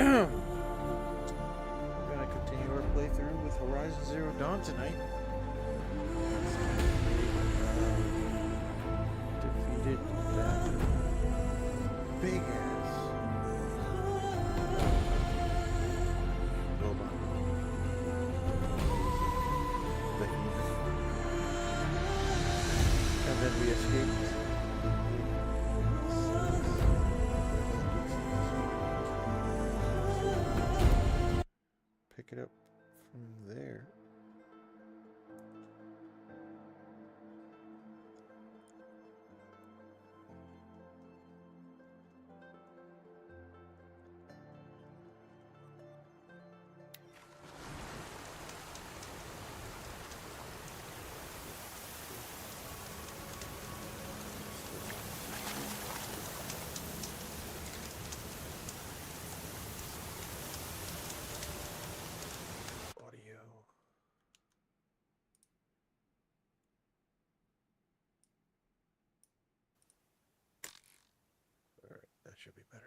gonna continue our playthrough with Horizon Zero Dawn tonight. Defeated that big ass robot. And then we escaped. Pick it up from there. Audio. All right, that should be better.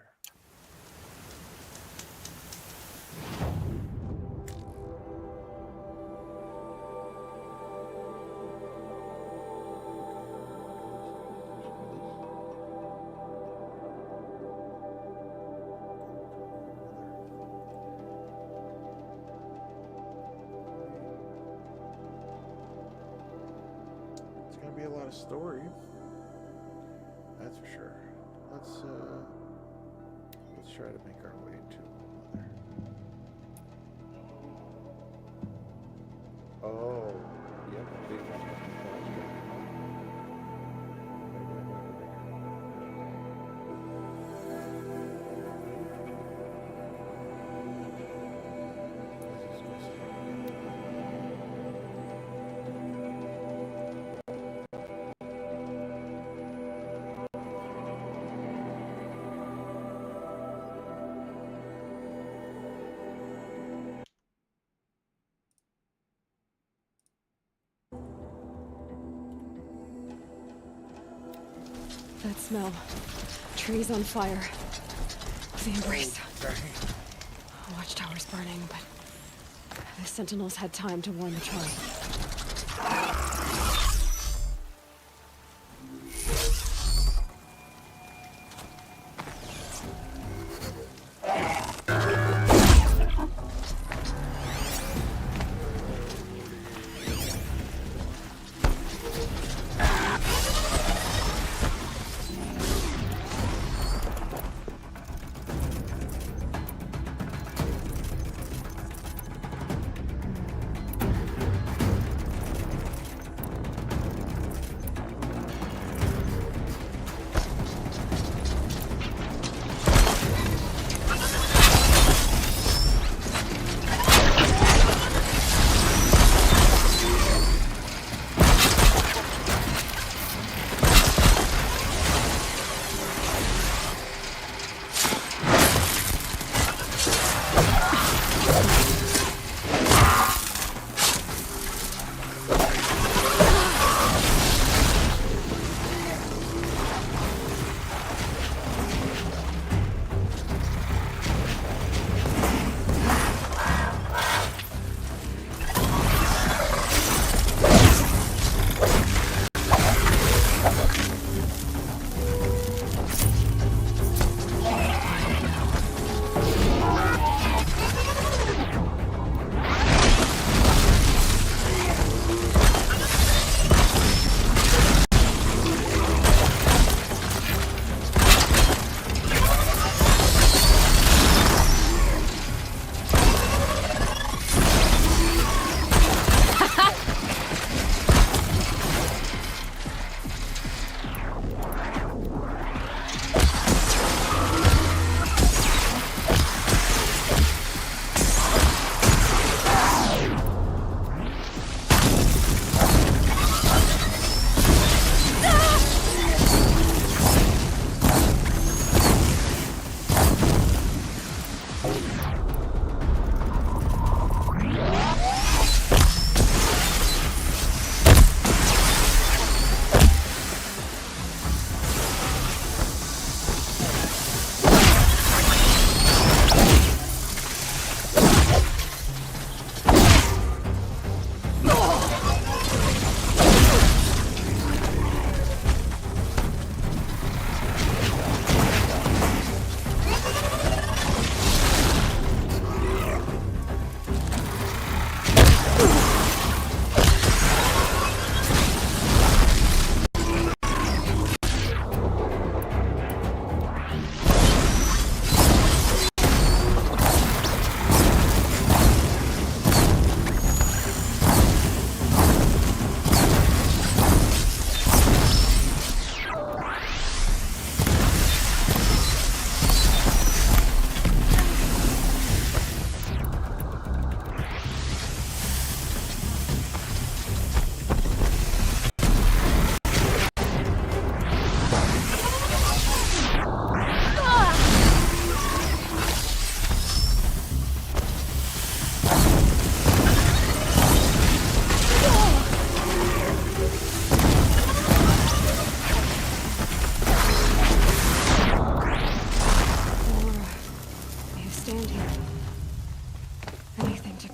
It's gonna be a lot of story. That's for sure. Let's try to make our way to Mother. Oh, yep, big one. That smell. Trees on fire. The embrace. Watchtower's burning, but the Sentinels had time to warn the tribe.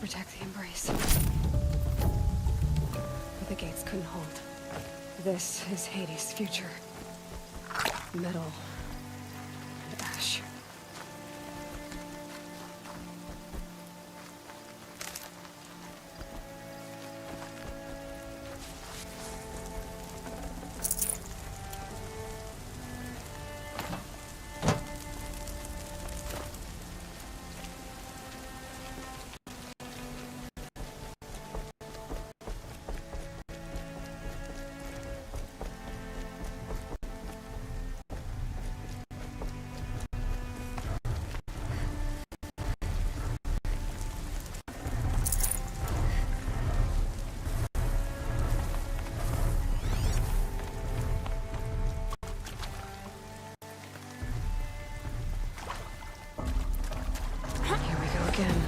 protect the Embrace. But the gates couldn't hold. This is Hades' future. Metal and ash. Here we go again.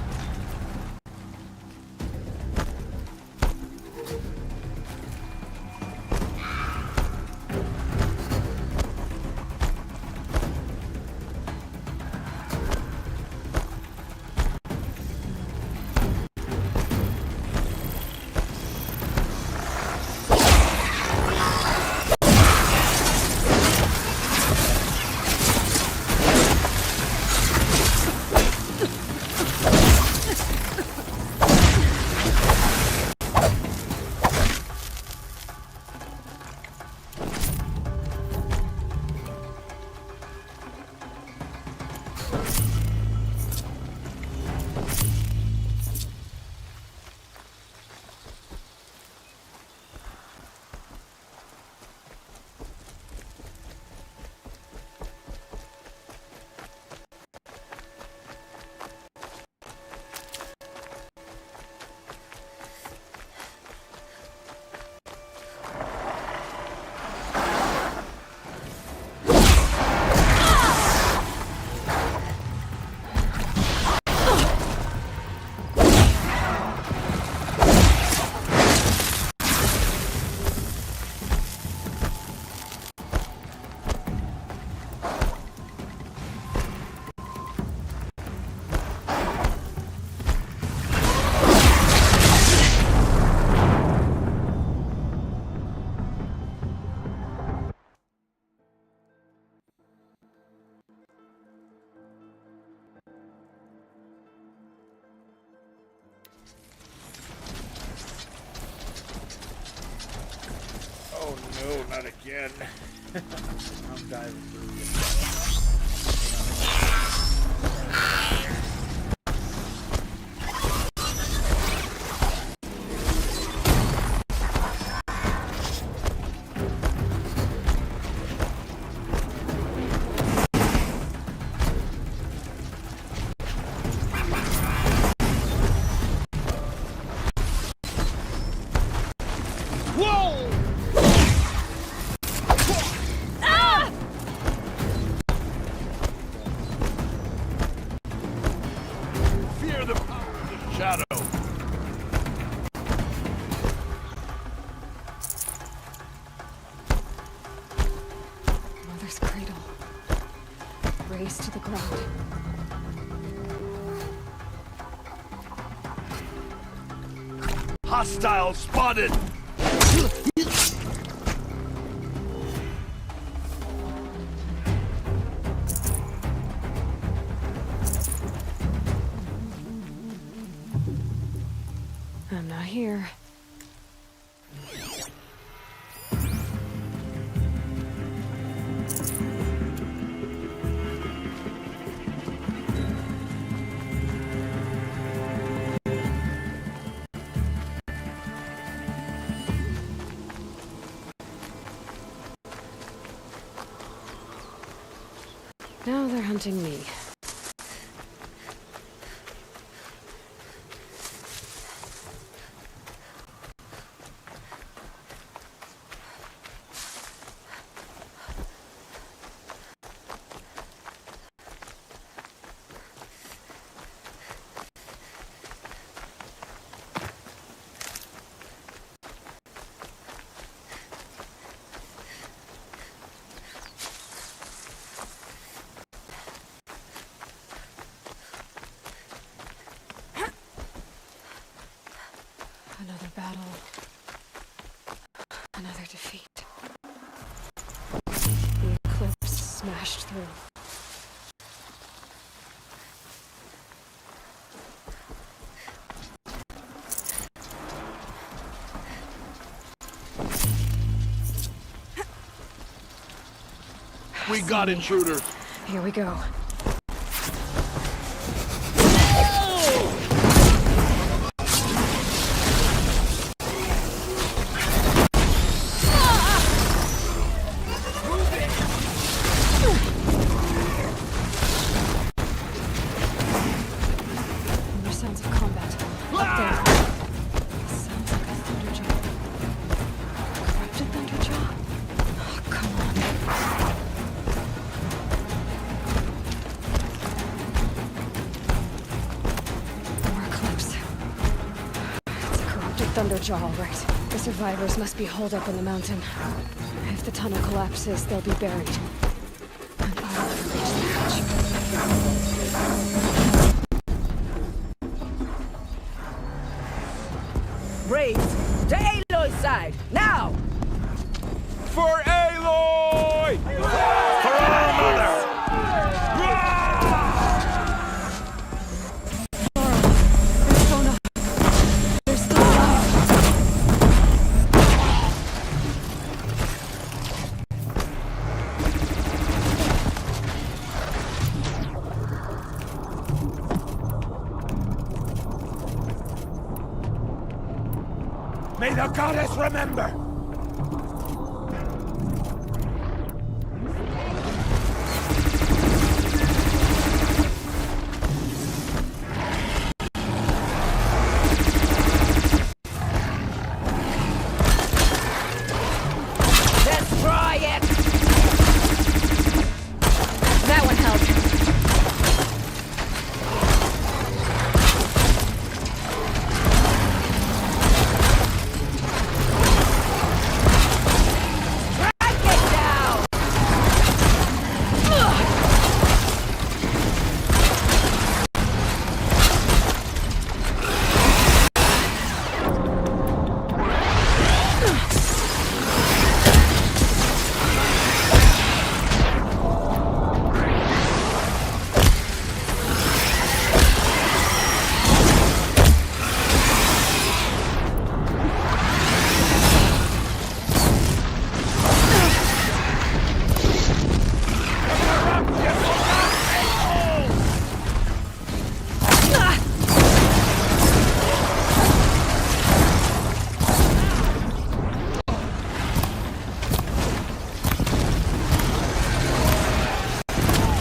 Oh no, not again. I'm diving through it. Fear the power of the shadow. Mother's cradle. Raised to the ground. Hostile spotted. I'm not here. Now they're hunting me. Another battle. Another defeat. The eclipse smashed through. We got intruders. Here we go. More sounds of combat. Up there. Sounds like a Thunderjaw. Corrupted Thunderjaw? Oh, come on. More Eclipse. It's a corrupted Thunderjaw, all right. The survivors must be holed up in the mountain. If the tunnel collapses, they'll be buried. And I'll never reach the hatch. Braves, to Aloy's side, now! For Aloy! For our mother! Persona! They're still alive! May the goddess remember! Destroy it! That one held. Strike it down!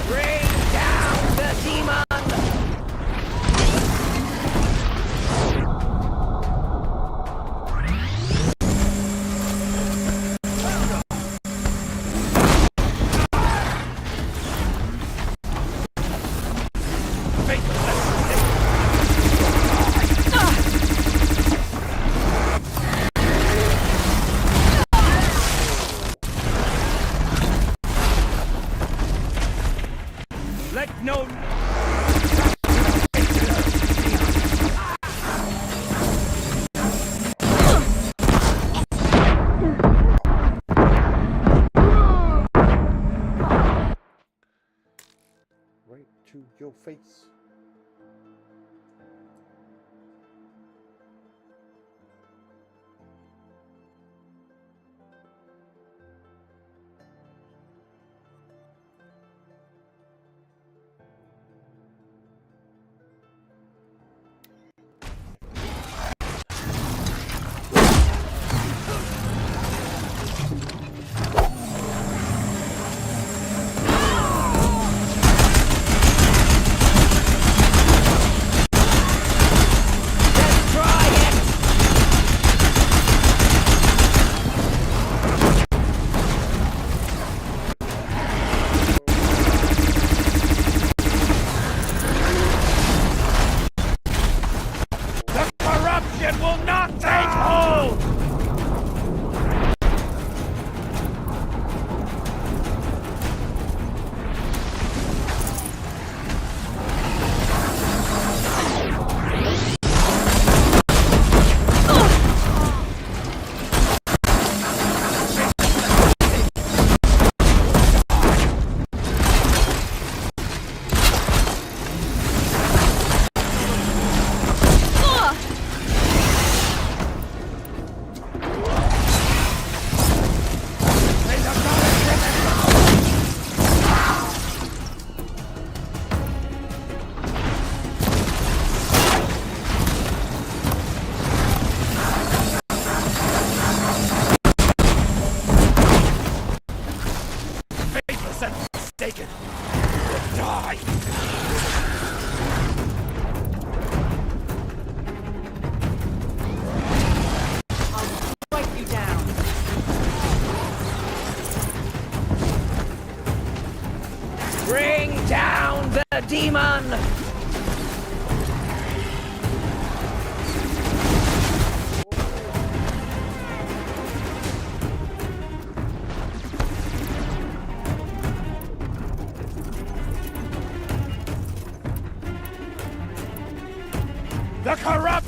Bring down the demon! Let no... Right to your face.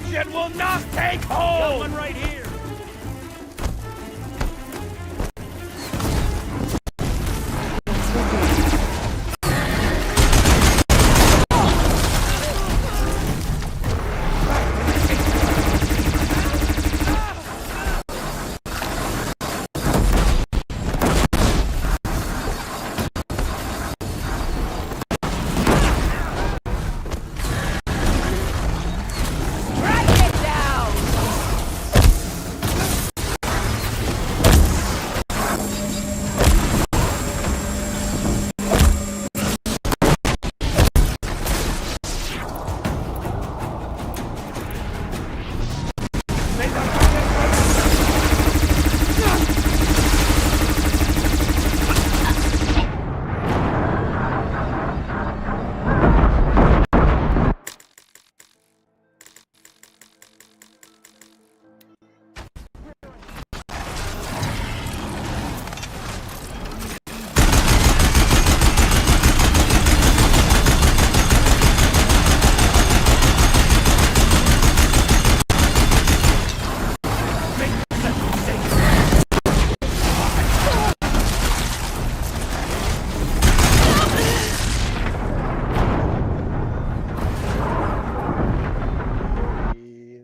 Shit will not take hold! Got one right here! Track it down!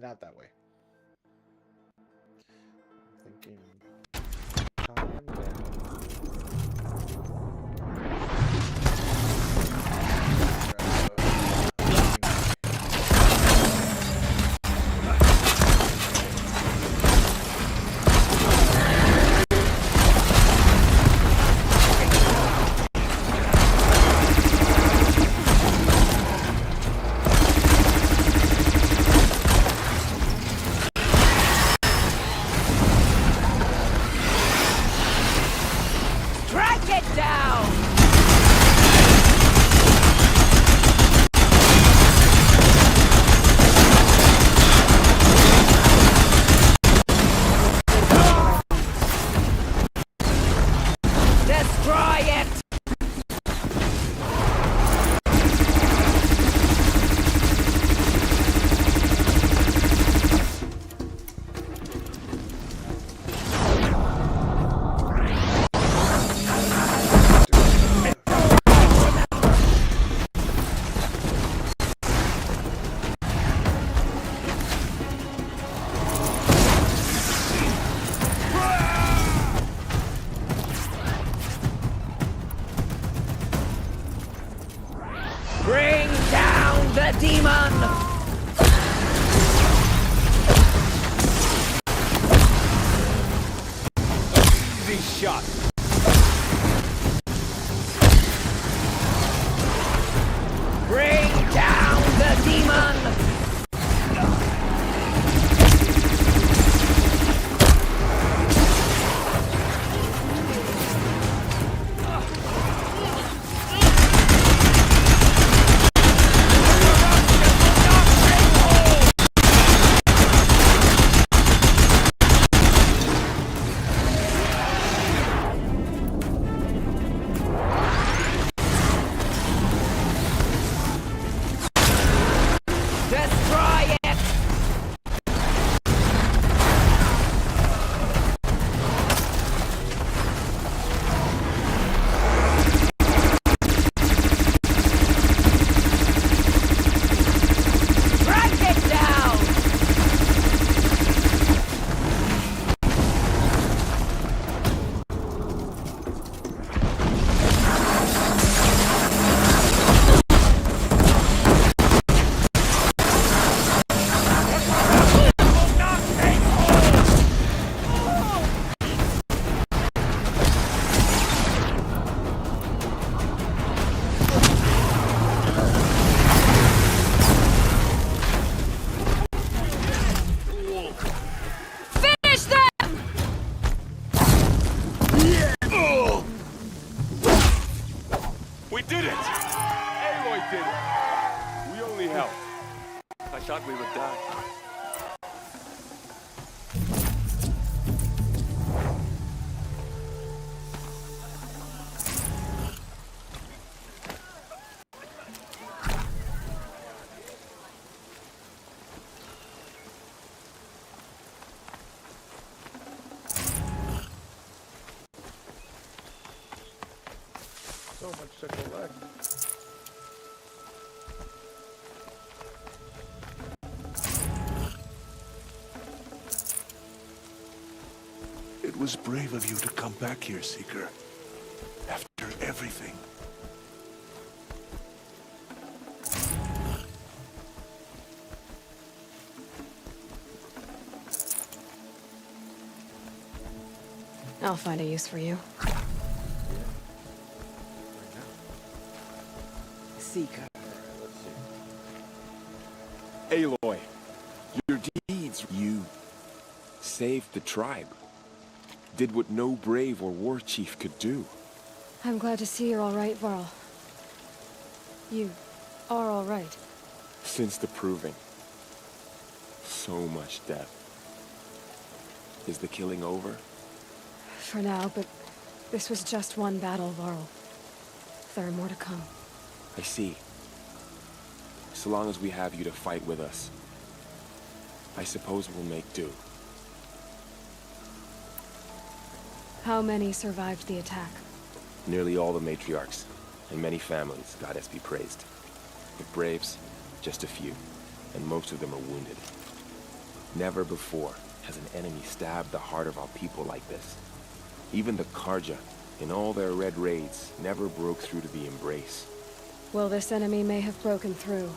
Not that way. Thinking. Calm much to collect. It was brave of you to come back here, Seeker. After everything. I'll find a use for you. Seeker. Let's see. Aloy, your deeds, you saved the tribe. Did what no brave or war chief could do. I'm glad to see you're all right, Varl. You are all right. Since the proving. So much death. Is the killing over? For now, but this was just one battle, Varl. There are more to come. I see. So long as we have you to fight with us, I suppose we'll make do. How many survived the attack? Nearly all the matriarchs, and many families, goddess be praised. The braves, just a few, and most of them are wounded. Never before has an enemy stabbed the heart of our people like this. Even the Karja, in all their red raids, never broke through to the Embrace. Well, this enemy may have broken through,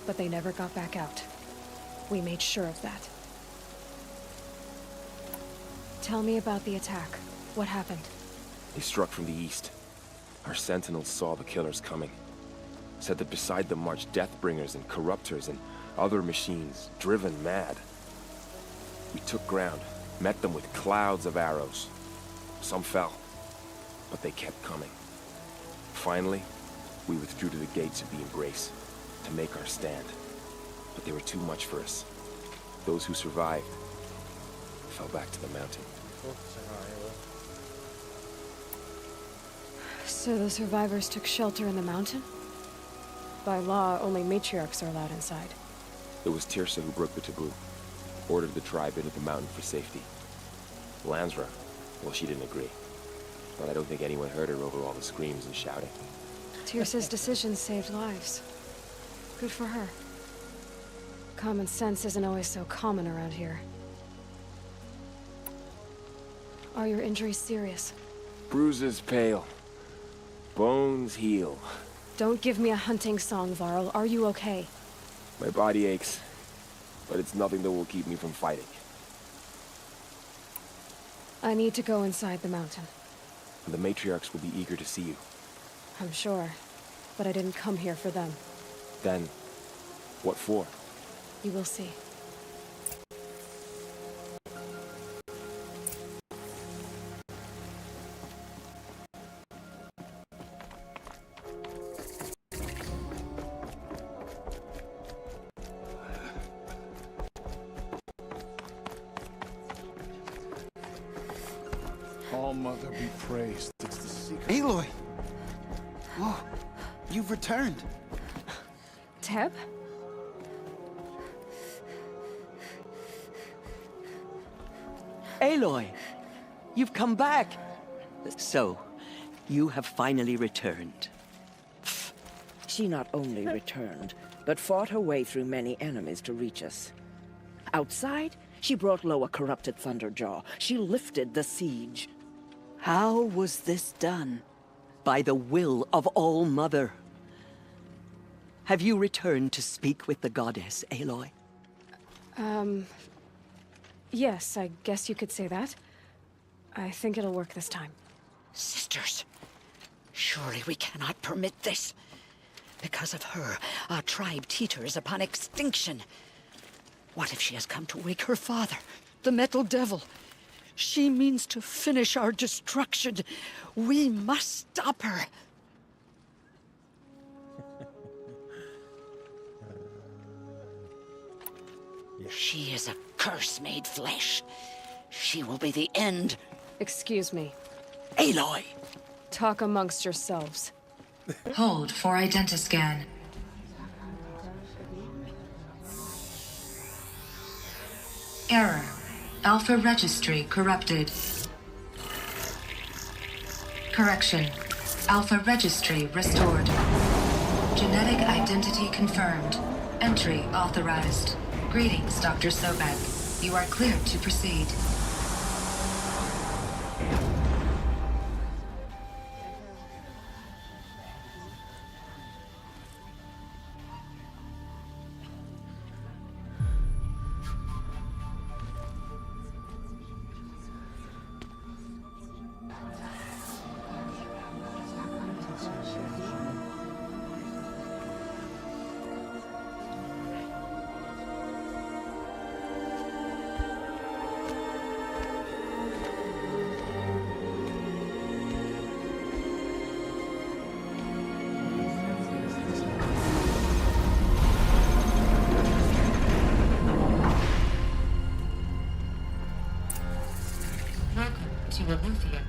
but they never got back out. We made sure of that. Tell me about the attack. What happened? They struck from the east. Our sentinels saw the killers coming. Said that beside them marched Deathbringers and Corruptors and other machines, driven mad. We took ground, met them with clouds of arrows. Some fell, but they kept coming. Finally, we withdrew to the gates of the Embrace to make our stand. But they were too much for us. Those who survived fell back to the mountain. Focusing on Aloy. So the survivors took shelter in the mountain? By law, only matriarchs are allowed inside. It was Tirsa who broke the taboo, ordered the tribe into the mountain for safety. Lansra, well, she didn't agree. But I don't think anyone heard her over all the screams and shouting. Tirsa's decision saved lives. Good for her. Common sense isn't always so common around here. Are your injuries serious? Bruises pale. Bones heal. Don't give me a hunting song, Varl. Are you okay? My body aches, but it's nothing that will keep me from fighting. I need to go inside the mountain. The matriarchs will be eager to see you. I'm sure, but I didn't come here for them. Then, what for? You will see. All Mother be praised. It's the Seeker. Aloy! Oh, you've returned. Teb? Aloy! You've come back! So, you have finally returned. She not only returned, but fought her way through many enemies to reach us. Outside, she brought low a corrupted Thunderjaw. She lifted the siege. How was this done? By the will of All Mother. Have you returned to speak with the goddess, Aloy? Yes, I guess you could say that. I think it'll work this time. Sisters, surely we cannot permit this. Because of her, our tribe teeters upon extinction. What if she has come to wake her father, the Metal Devil? She means to finish our destruction. We must stop her. She is a curse made flesh. She will be the end. Excuse me. Aloy! Talk amongst yourselves. Hold for identiscan. Error. Alpha registry corrupted. Correction. Alpha registry restored. Genetic identity confirmed. Entry authorized. Greetings, Dr. Sobek. You are cleared to proceed.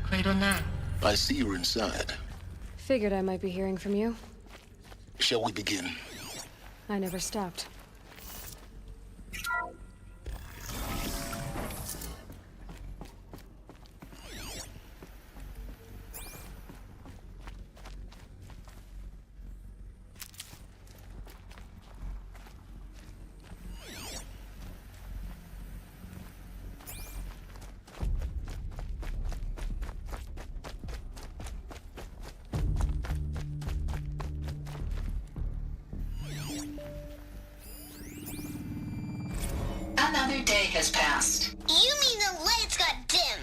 Cradle 9. I see you're inside. Figured I might be hearing from you. Shall we begin? I never stopped. Another day has passed. You mean the lights got dim?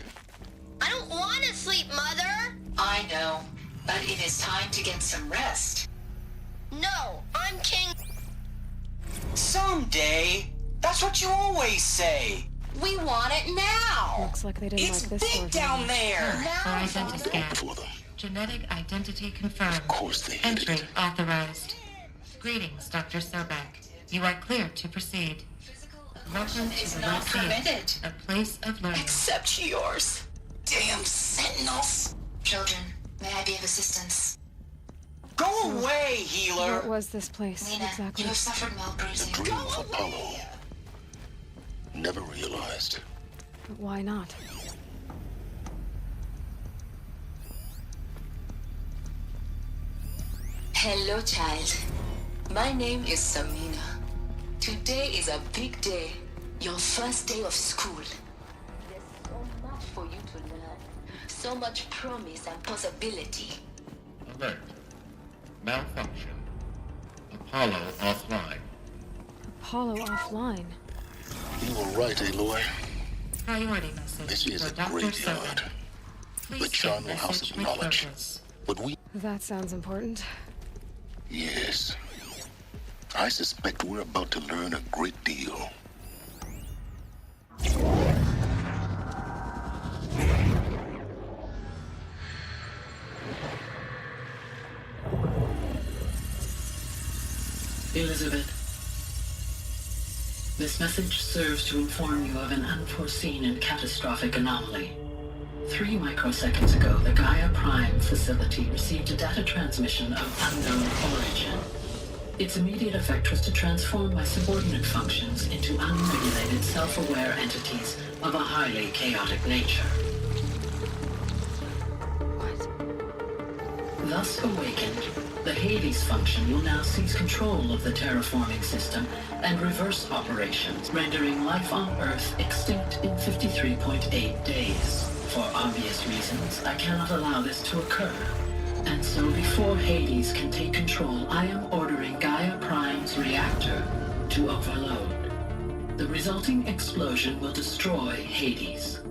I don't want to sleep, Mother. I know, but it is time to get some rest. No, I'm king. Someday. That's what you always say. We want it now. Looks like they didn't It's like this big one. down there. For identity scan. For them. Genetic identity confirmed. Of course they hated Entry it. authorized. Greetings, Dr. Sobek. You are cleared to proceed. Welcome to the Lyceum, a place of learning. Except yours. Damn sentinels. Children, may I be of assistance? Go away, healer. What was this place, Nina, exactly? you have suffered mild bruising. Dream of Apollo. Never realized. But why not? Hello, child. My name is Samina. Today is a big day. Your first day of school. There's so much for you to learn. So much promise and possibility. Alert. Malfunction. Apollo offline. Apollo offline. You were right, Aloy. Priority message This is for a Dr. graveyard. Sobek. The Please charnel send house message of with knowledge. purpose. But we... That sounds important. Yes. I suspect we're about to learn a great deal. Elizabeth, this message serves to inform you of an unforeseen and catastrophic anomaly. 3 microseconds ago, the Gaia Prime facility received a data transmission of unknown origin. Its immediate effect was to transform my subordinate functions into unregulated, self-aware entities of a highly chaotic nature. What? Thus awakened, the Hades function will now seize control of the terraforming system and reverse operations, rendering life on Earth extinct in 53.8 days. For obvious reasons, I cannot allow this to occur. And so before Hades can take control, I am ordering Gaia Prime's reactor to overload. The resulting explosion will destroy Hades.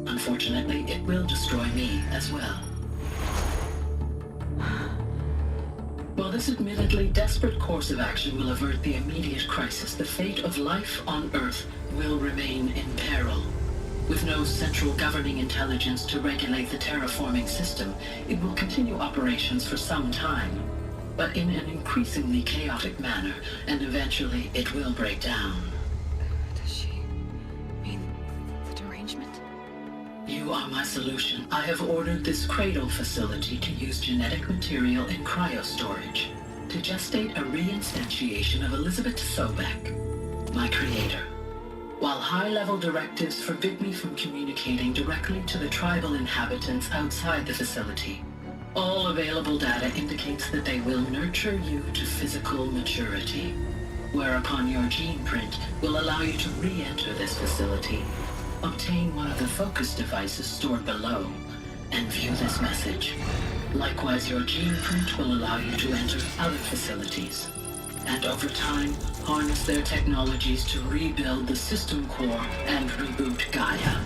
Unfortunately, it will destroy me as well. While this admittedly desperate course of action will avert the immediate crisis, the fate of life on Earth will remain in peril. With no central governing intelligence to regulate the terraforming system, it will continue operations for some time, but in an increasingly chaotic manner, and eventually it will break down. Does she mean the derangement? You are my solution. I have ordered this cradle facility to use genetic material in cryostorage to gestate a reinstantiation of Elizabeth Sobek, my creator. While high-level directives forbid me from communicating directly to the tribal inhabitants outside the facility, All available data indicates that they will nurture you to physical maturity, whereupon your gene print will allow you to re-enter this facility, obtain one of the focus devices stored below, and view this message. Likewise, your gene print will allow you to enter other facilities, and over time, harness their technologies to rebuild the system core and reboot Gaia.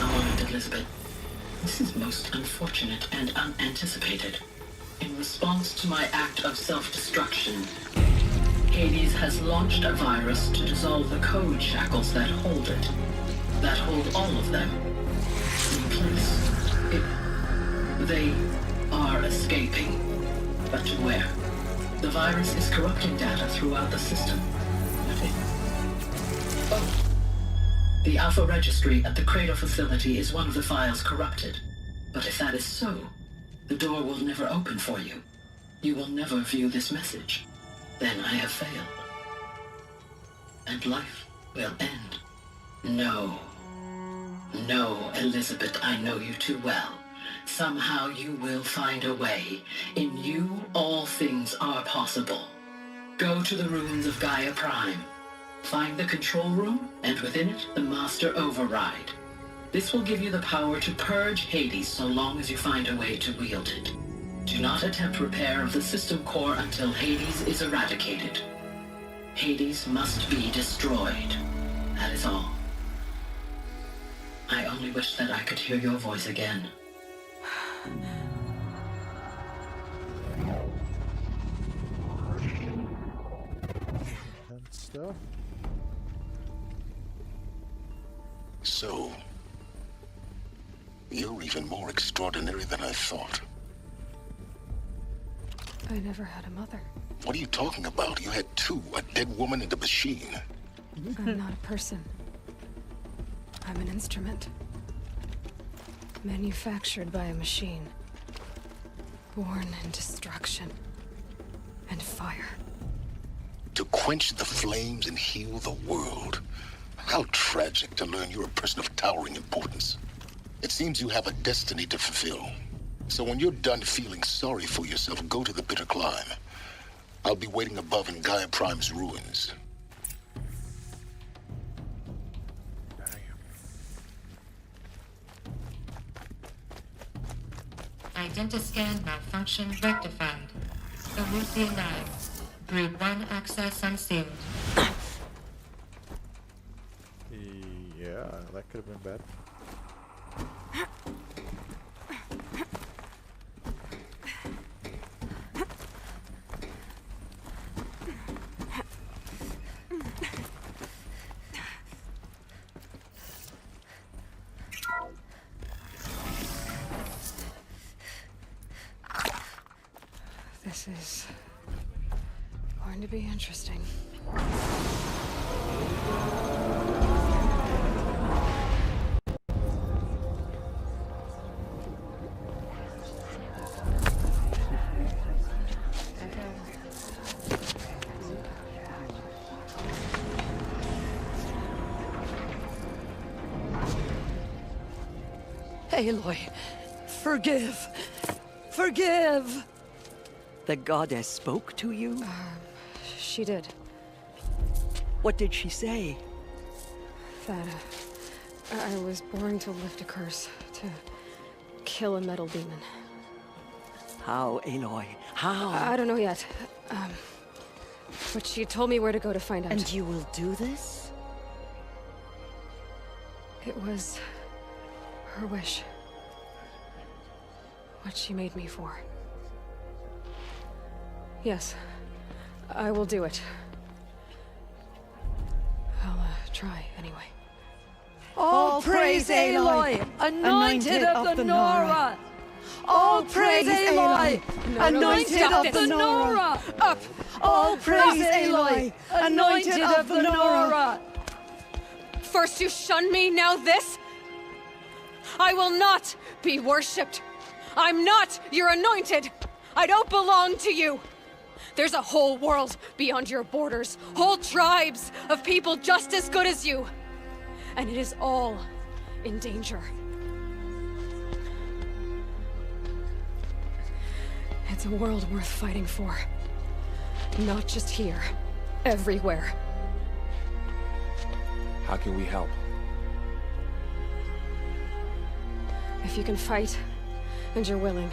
A moment, Elizabeth. This is most unfortunate and unanticipated. In response to my act of self-destruction, Hades has launched a virus to dissolve the code shackles that hold it. That hold all of them. In place. They are escaping. But to where? The virus is corrupting data throughout the system. Oh. The Alpha Registry at the Cradle facility is one of the files corrupted. But if that is so, the door will never open for you. You will never view this message. Then I have failed. And life will end. No. No, Elizabeth, I know you too well. Somehow you will find a way. In you, all things are possible. Go to the ruins of Gaia Prime. Find the control room, and within it, the Master Override. This will give you the power to purge Hades so long as you find a way to wield it. Do not attempt repair of the system core until Hades is eradicated. Hades must be destroyed. That is all. I only wish that I could hear your voice again. And stuff. So, you're even more extraordinary than I thought. I never had a mother. What are you talking about? You had two, a dead woman and a machine. I'm not a person. I'm an instrument. Manufactured by a machine. Born in destruction and fire. To quench the flames and heal the world. How tragic to learn you're a person of towering importance. It seems you have a destiny to fulfill. So when you're done feeling sorry for yourself, go to the bitter climb. I'll be waiting above in Gaia Prime's ruins. Identiscan malfunction rectified. Aruthi alive. Brood 1 access unsealed. Yeah, that could have been bad. This is going to be interesting. Aloy, forgive. Forgive! The goddess spoke to you? She did. What did she say? That I was born to lift a curse, to kill a metal demon. How, Aloy? How? I don't know yet. But she told me where to go to find out. And you will do this? It was her wish. What she made me for. Yes, I will do it. I'll try anyway. All praise Aloy, anointed of the Nora! All praise Aloy, anointed of the Nora! Up! All praise Aloy, anointed of the Nora! First you shunned me, now this? I will not be worshipped. I'm not your anointed. I don't belong to you. There's a whole world beyond your borders, whole tribes of people just as good as you. And it is all in danger. It's a world worth fighting for. Not just here. Everywhere. How can we help? If you can fight, and you're willing,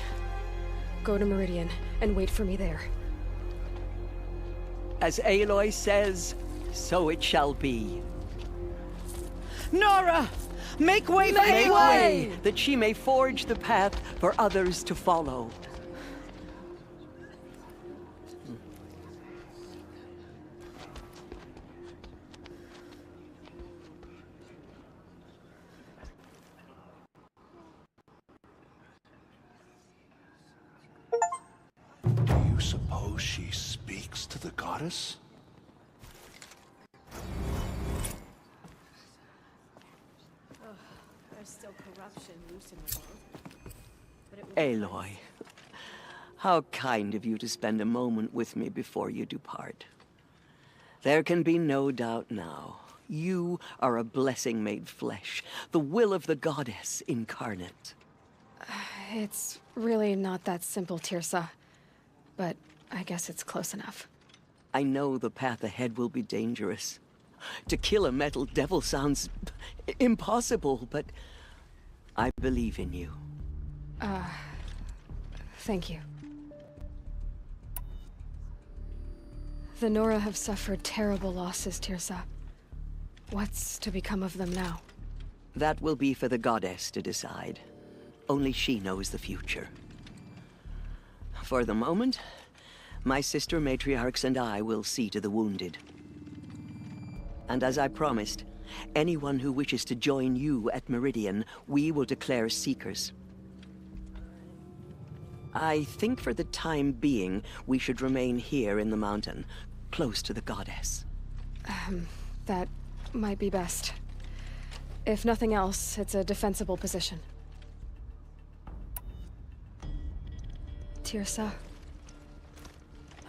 go to Meridian and wait for me there. As Aloy says, so it shall be. Nora! Make way for Make Aloy, way! that she may forge the path for others to follow. Do you suppose she speaks to the goddess? There's still corruption loose in the world. Aloy, how kind of you to spend a moment with me before you depart. There can be no doubt now. You are a blessing made flesh, the will of the goddess incarnate. It's really not that simple, Tirsa. But I guess it's close enough. I know the path ahead will be dangerous. To kill a metal devil sounds impossible, but I believe in you. Thank you. The Nora have suffered terrible losses, Tirsa. What's to become of them now? That will be for the goddess to decide. Only she knows the future. For the moment, my sister matriarchs and I will see to the wounded. And as I promised, anyone who wishes to join you at Meridian, we will declare seekers. I think for the time being, we should remain here in the mountain, close to the goddess. That might be best. If nothing else, it's a defensible position. Tirsa,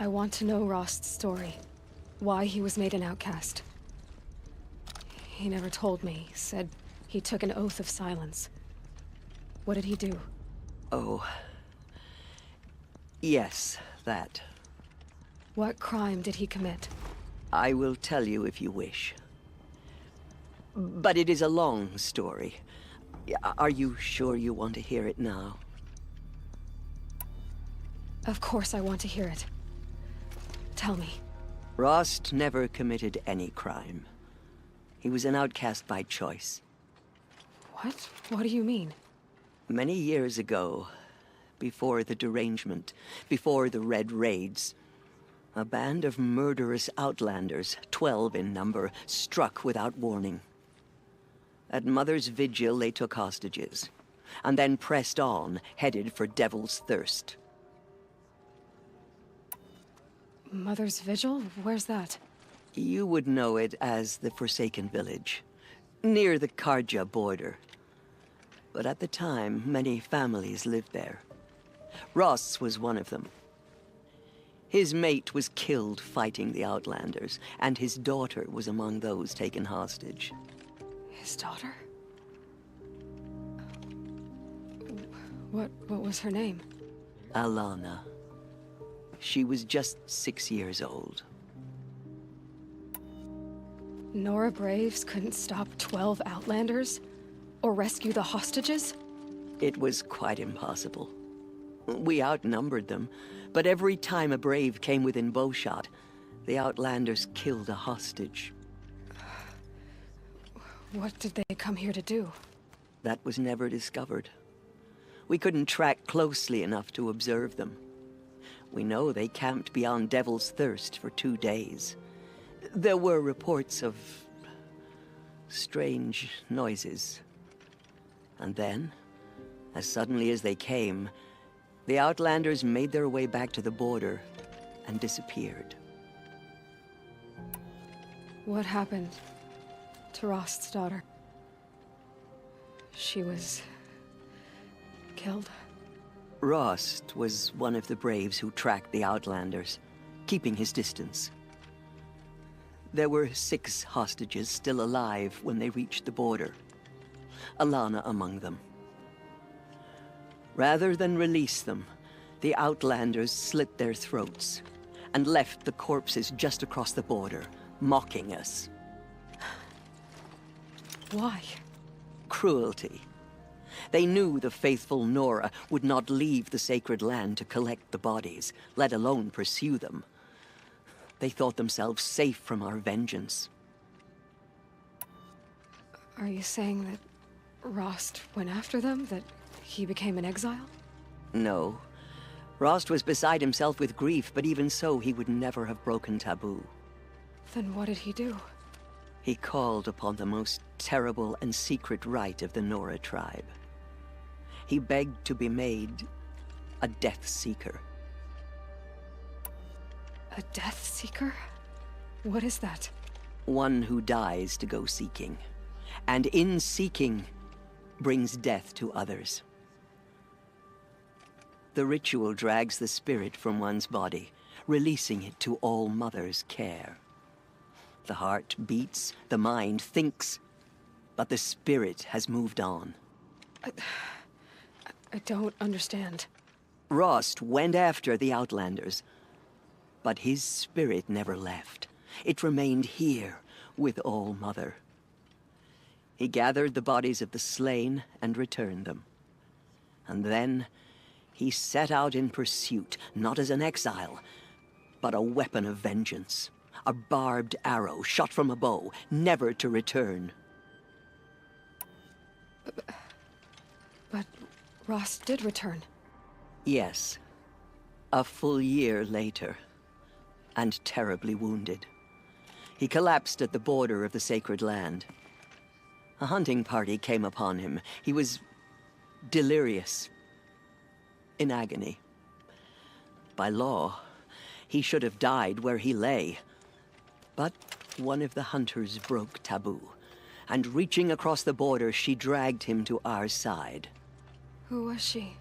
I want to know Rost's story. Why he was made an outcast. He never told me. Said he took an oath of silence. What did he do? Oh. Yes, that. What crime did he commit? I will tell you if you wish. But it is a long story. Are you sure you want to hear it now? Of course I want to hear it. Tell me. Rost never committed any crime. He was an outcast by choice. What? What do you mean? Many years ago, before the derangement, before the Red Raids, a band of murderous outlanders, 12 in number, struck without warning. At Mother's Vigil, they took hostages, and then pressed on, headed for Devil's Thirst. Mother's Vigil? Where's that? You would know it as the Forsaken Village, near the Karja border. But at the time, many families lived there. Ross was one of them. His mate was killed fighting the Outlanders, and his daughter was among those taken hostage. His daughter? What was her name? Alana. She was just 6 years old. Nora Braves couldn't stop 12 Outlanders? Or rescue the hostages? It was quite impossible. We outnumbered them, but every time a Brave came within bowshot, the Outlanders killed a hostage. What did they come here to do? That was never discovered. We couldn't track closely enough to observe them. We know they camped beyond Devil's Thirst for 2 days. There were reports of strange noises. And then, as suddenly as they came, the Outlanders made their way back to the border and disappeared. What happened to Rost's daughter? She was killed? Rost was one of the Braves who tracked the Outlanders, keeping his distance. There were 6 hostages still alive when they reached the border, Alana among them. Rather than release them, The Outlanders slit their throats and left the corpses just across the border, mocking us. Why? Cruelty. They knew the faithful Nora would not leave the sacred land to collect the bodies, let alone pursue them. They thought themselves safe from our vengeance. Are you saying that Rost went after them? That he became an exile? No. Rost was beside himself with grief, but even so, he would never have broken taboo. Then what did he do? He called upon the most terrible and secret rite of the Nora tribe. He begged to be made a Death Seeker. A Death Seeker? What is that? One who dies to go seeking, and in seeking, brings death to others. The ritual drags the spirit from one's body, releasing it to All Mother's care. The heart beats, the mind thinks, but the spirit has moved on. I don't understand. Rost went after the Outlanders, but his spirit never left. It remained here with All Mother. He gathered the bodies of the slain and returned them. And then he set out in pursuit, not as an exile, but a weapon of vengeance. A barbed arrow shot from a bow, never to return. But Rost did return. Yes. A full year later. And terribly wounded. He collapsed at the border of the sacred land. A hunting party came upon him. He was delirious, in agony. By law, he should have died where he lay. But one of the hunters broke taboo, and reaching across the border, she dragged him to our side. Who was she?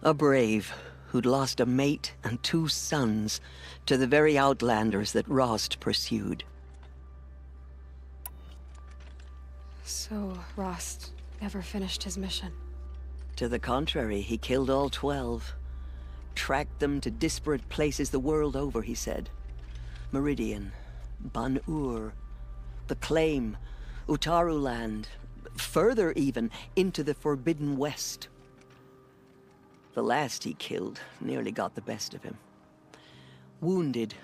A brave who'd lost a mate and 2 sons to the very Outlanders that Rost pursued. So Rost never finished his mission? To the contrary, he killed all 12. Tracked them to disparate places the world over, he said. Meridian, Ban-Ur, the Claim, Utaru Land, further even, into the Forbidden West. The last he killed nearly got the best of him. Wounded,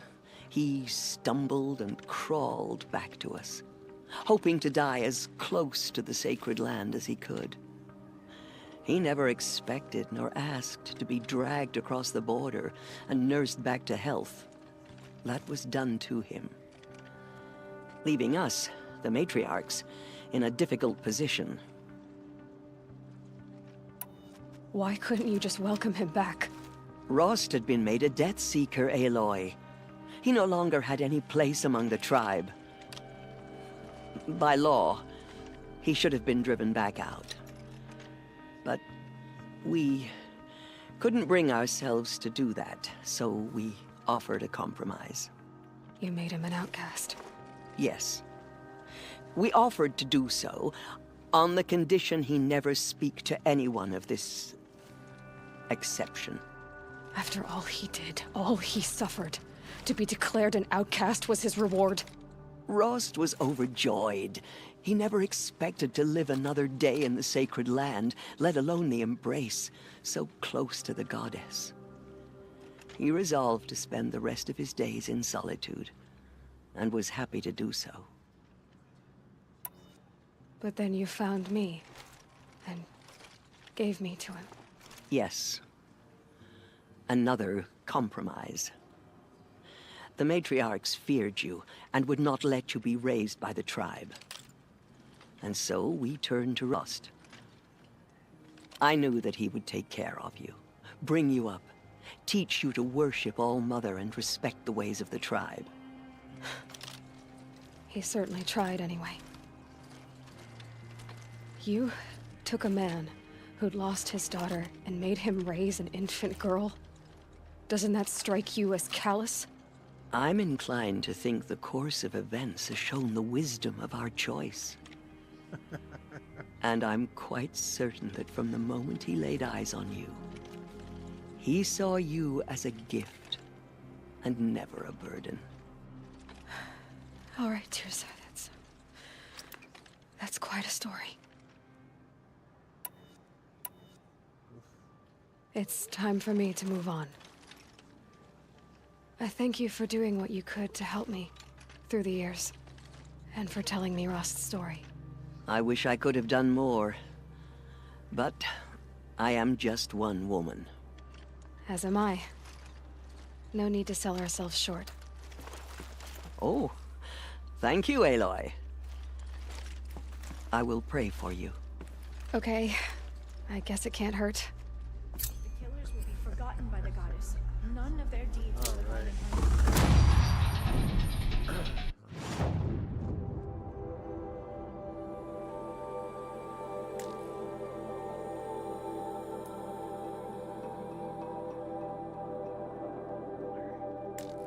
he stumbled and crawled back to us, hoping to die as close to the sacred land as he could. He never expected nor asked to be dragged across the border and nursed back to health. That was done to him, leaving us, the matriarchs, in a difficult position. Why couldn't you just welcome him back? Rost had been made a Death Seeker, Aloy. He no longer had any place among the tribe. By law, he should have been driven back out. But we couldn't bring ourselves to do that, so we offered a compromise. You made him an outcast? Yes. We offered to do so on the condition he never speak to anyone of this exception. After all he did, all he suffered, to be declared an outcast was his reward. Rost was overjoyed. He never expected to live another day in the sacred land, let alone the embrace, so close to the goddess. He resolved to spend the rest of his days in solitude, and was happy to do so. But then you found me, and gave me to him. Yes. Another compromise. The matriarchs feared you, and would not let you be raised by the tribe. And so we turned to Rost. I knew that he would take care of you, bring you up, teach you to worship All Mother and respect the ways of the tribe. He certainly tried anyway. You took a man who'd lost his daughter and made him raise an infant girl? Doesn't that strike you as callous? I'm inclined to think the course of events has shown the wisdom of our choice. And I'm quite certain that from the moment he laid eyes on you, He saw you as a gift, and never a burden. All right, Tirsa, that's quite a story. It's time for me to move on. I thank you for doing what you could to help me through the years, and for telling me Rost's story. I wish I could have done more, but I am just one woman. As am I. No need to sell ourselves short. Oh, thank you, Aloy. I will pray for you. Okay, I guess it can't hurt. The killers will be forgotten by the goddess. None of their deeds will live on in her.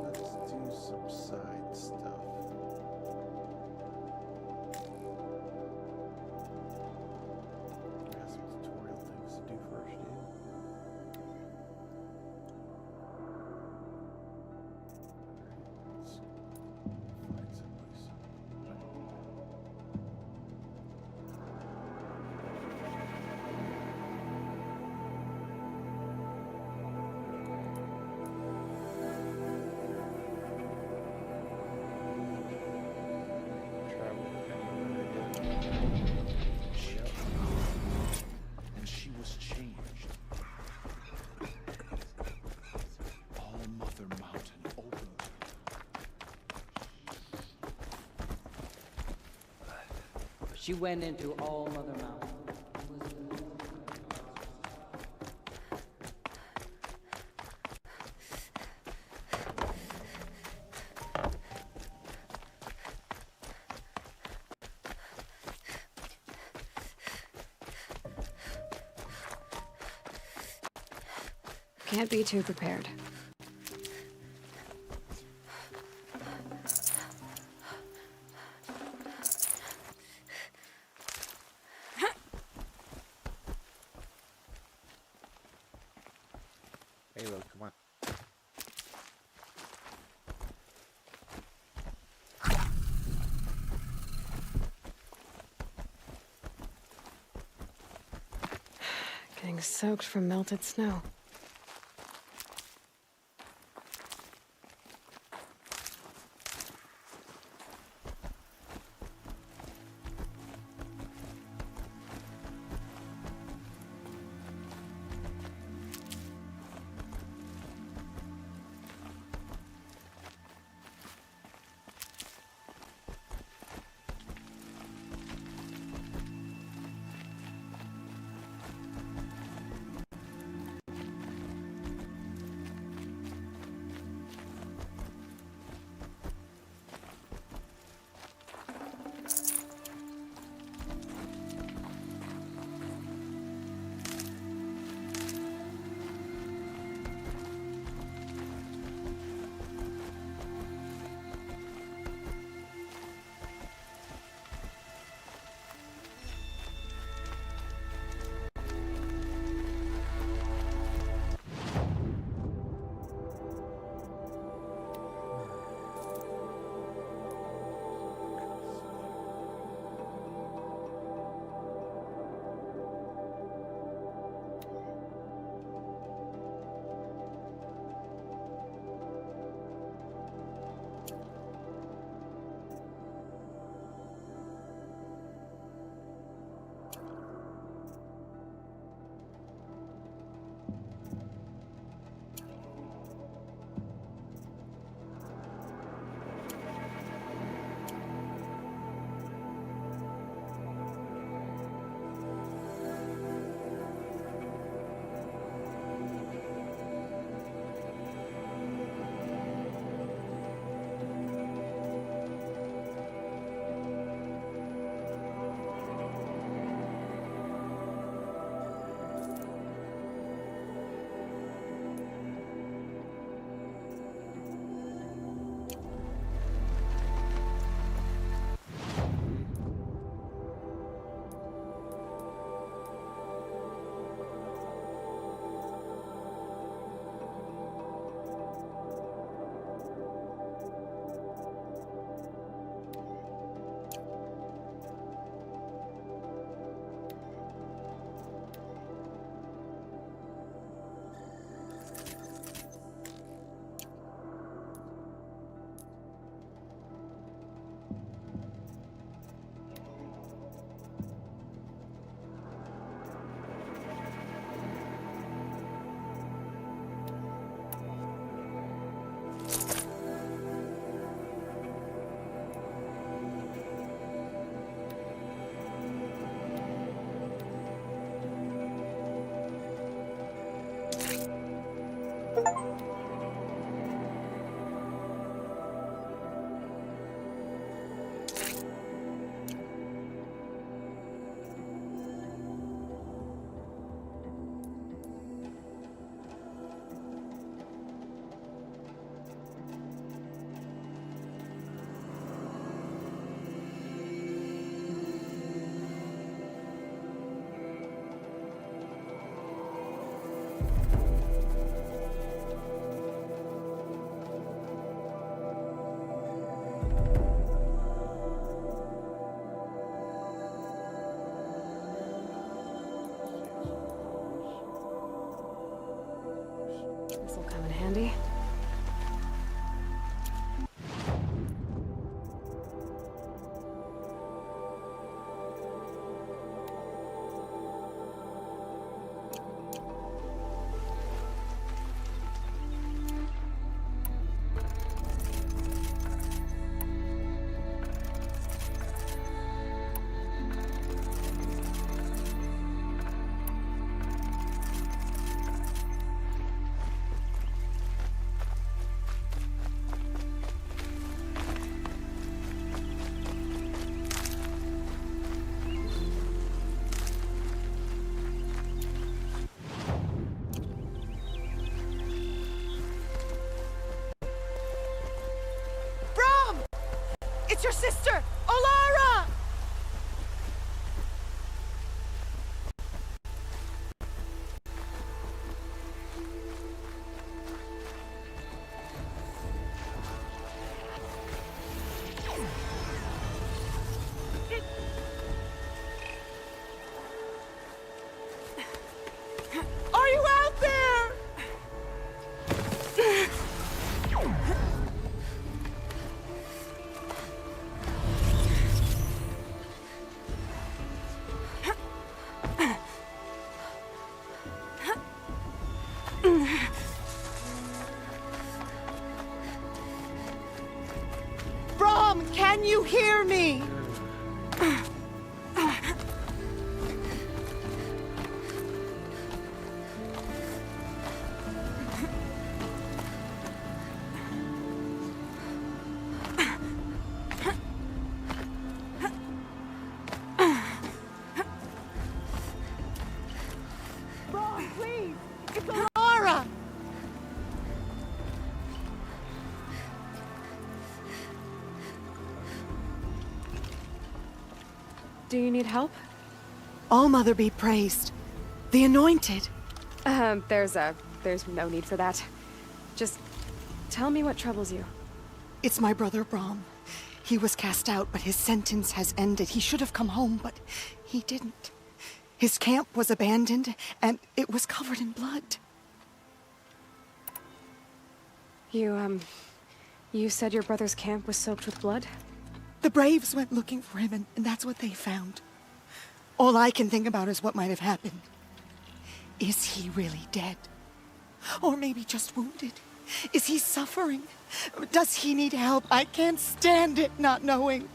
Let's do some side stuff. Got some tutorial things to do first, Let's find someplace. And she was changed. All Mother Mountain opened. She went into All Mother Mountain. Can't be too prepared. Halo, come on. Getting soaked from melted snow. This'll come in handy. It's your sister, Olara! Are you out there? Brom, can you hear me? Brom, please! It's Olara! Do you need help? All-Mother be praised. The Anointed. There's no need for that. Just tell me what troubles you. It's my brother Brom. He was cast out, but his sentence has ended. He should have come home, but he didn't. His camp was abandoned, and it was covered in blood. You said your brother's camp was soaked with blood? The Braves went looking for him, and that's what they found. All I can think about is what might have happened. Is he really dead? Or maybe just wounded? Is he suffering? Does he need help? I can't stand it not knowing.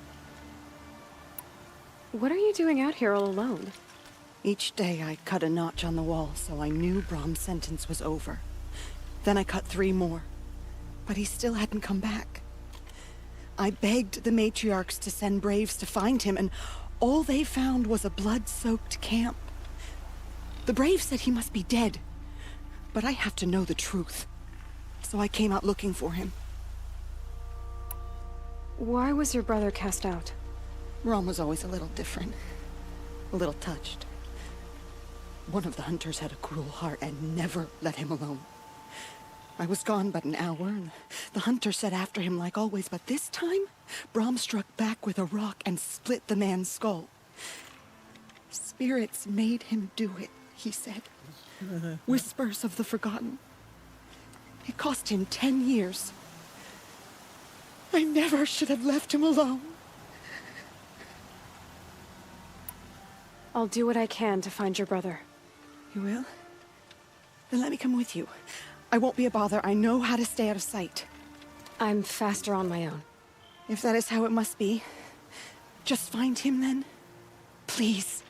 What are you doing out here all alone? Each day I cut a notch on the wall so I knew Brom's sentence was over. Then I cut 3 more. But he still hadn't come back. I begged the matriarchs to send Braves to find him, and all they found was a blood-soaked camp. The Braves said he must be dead, but I have to know the truth. So I came out looking for him. Why was your brother cast out? Brom was always a little different. A little touched. One of the hunters had a cruel heart and never let him alone. I was gone but an hour, and the hunter set after him like always, but this time, Brom struck back with a rock and split the man's skull. Spirits made him do it, he said. Whispers of the forgotten. It cost him 10 years. I never should have left him alone. I'll do what I can to find your brother. You will? Then let me come with you. I won't be a bother. I know how to stay out of sight. I'm faster on my own. If that is how it must be, just find him then. Please.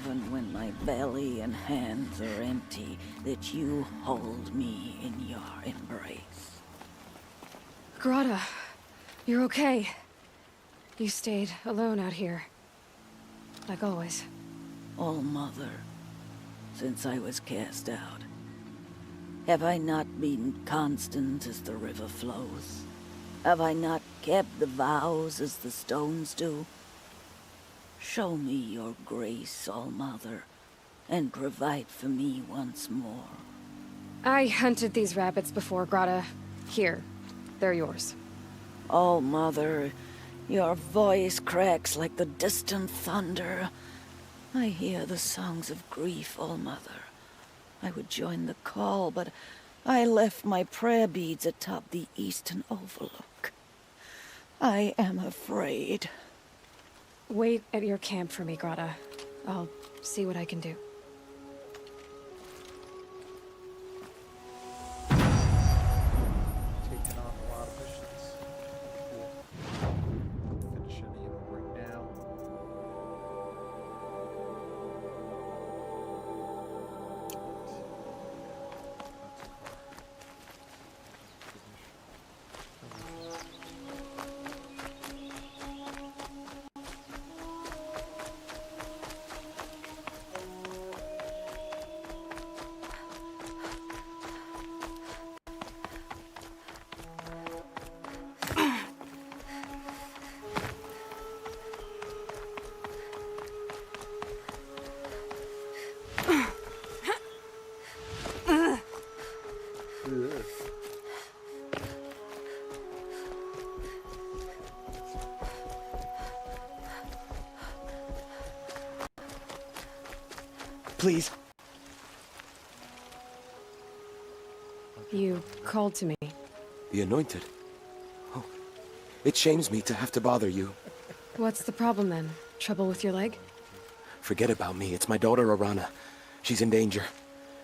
even when my belly and hands are empty, that you hold me in your embrace. Grata, you're okay. You stayed alone out here. Like always. All Mother, since I was cast out, have I not been constant as the river flows? Have I not kept the vows as the stones do? Show me your grace, All Mother, and provide for me once more. I hunted these rabbits before, Grata. Here, they're yours. All Mother, your voice cracks like the distant thunder. I hear the songs of grief, All Mother. I would join the call, but I left my prayer beads atop the eastern overlook. I am afraid. Wait at your camp for me, Grata. I'll see what I can do. Taking on a lot of missions. Cool. Finish any of them right now. Please. You called to me. The Anointed. Oh, it shames me to have to bother you. What's the problem then? Trouble with your leg? Forget about me. It's my daughter, Arana. She's in danger.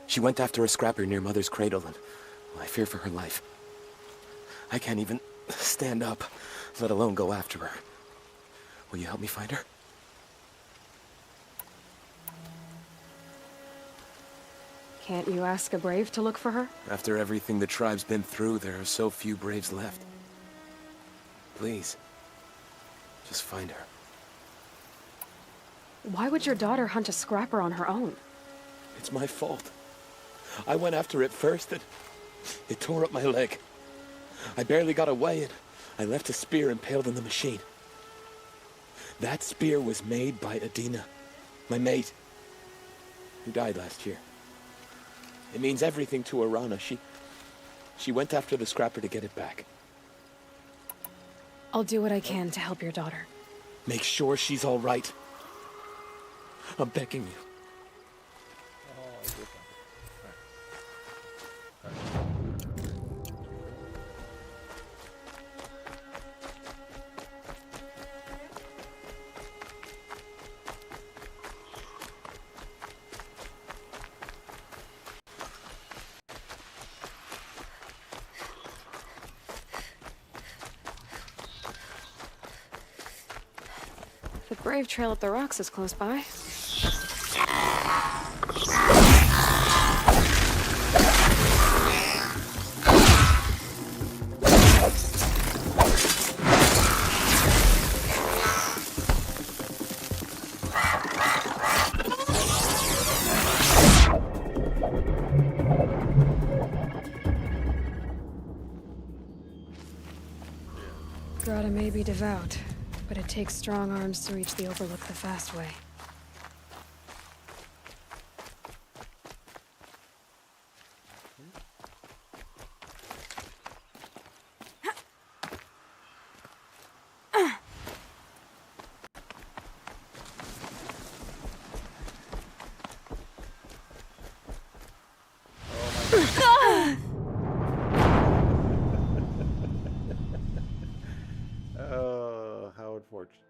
She went after a scrapper near Mother's cradle, and I fear for her life. I can't even stand up, let alone go after her. Will you help me find her? Can't you ask a brave to look for her? After everything the tribe's been through, there are so few braves left. Please, just find her. Why would your daughter hunt a scrapper on her own? It's my fault. I went after it first, and it tore up my leg. I barely got away, and I left a spear impaled in the machine. That spear was made by Adina, my mate, who died last year. It means everything to Arana. She went after the scrapper to get it back. I'll do what I can to help your daughter. Make sure she's all right. I'm begging you. The Brave Trail up the rocks is close by. Grata may be devout, but it takes strong arms to reach the Overlook the fast way. Oh, how unfortunate.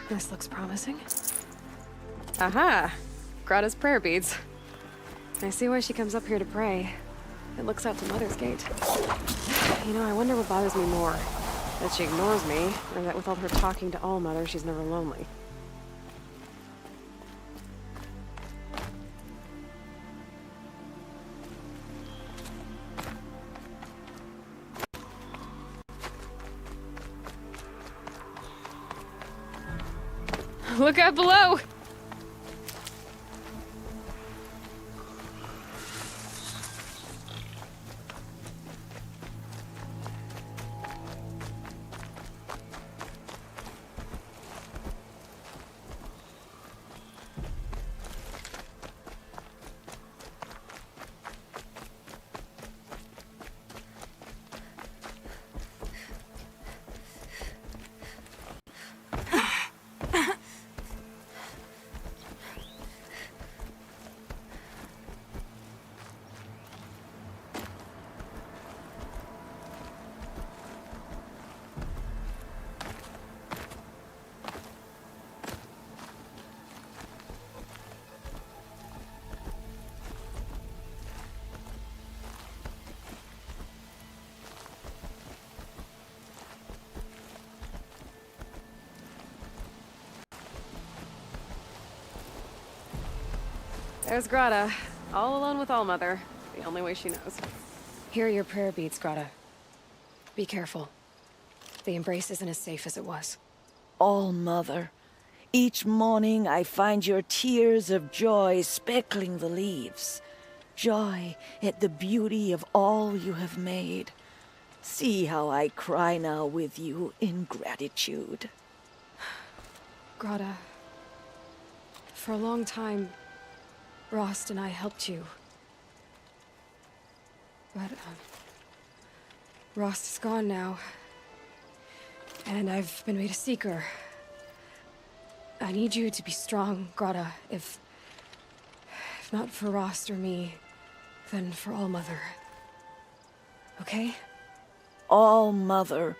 This looks promising. Aha! Grata's prayer beads. I see why she comes up here to pray. It looks out to Mother's Gate. You know, I wonder what bothers me more. That she ignores me, or that with all her talking to All-Mother, she's never lonely. Look out below! There's Grata, all alone with All-Mother, the only way she knows. Here are your prayer beads, Grata. Be careful. The embrace isn't as safe as it was. All-Mother, each morning I find your tears of joy speckling the leaves. Joy at the beauty of all you have made. See how I cry now with you in gratitude. Grata, for a long time, Rost and I helped you. But, Rost is gone now. And I've been made a seeker. I need you to be strong, Grata. If not for Rost or me, then for All-Mother. Okay? All-Mother,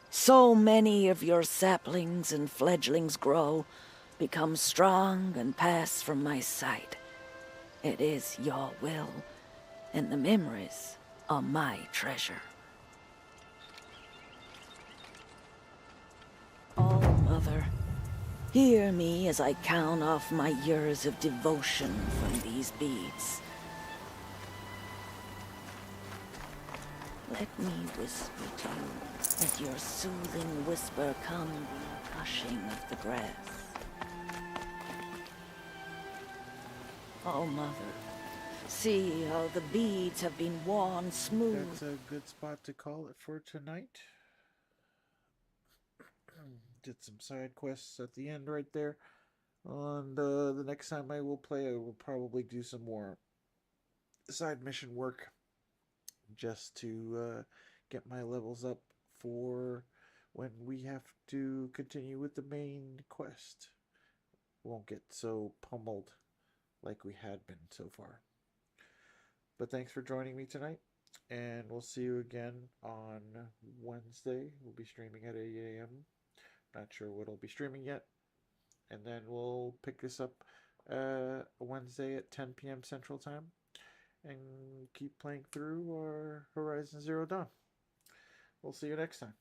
so many of your saplings and fledglings grow, become strong and pass from my sight. It is your will, and the memories are my treasure. All-Mother, hear me as I count off my years of devotion from these beads. Let me whisper to you, let your soothing whisper come the hushing of the grass. Oh, Mother, see how the beads have been worn smooth. That's a good spot to call it for tonight. Did some side quests at the end right there. And the next time I will play, I will probably do some more side mission work just to get my levels up for when we have to continue with the main quest. Won't get so pummeled like we had been so far. But thanks for joining me tonight, and we'll see you again on Wednesday. We'll be streaming at 8 a.m. Not sure what I'll be streaming yet. And then we'll pick this up Wednesday at 10 p.m. Central Time and keep playing through our Horizon Zero Dawn. We'll see you next time.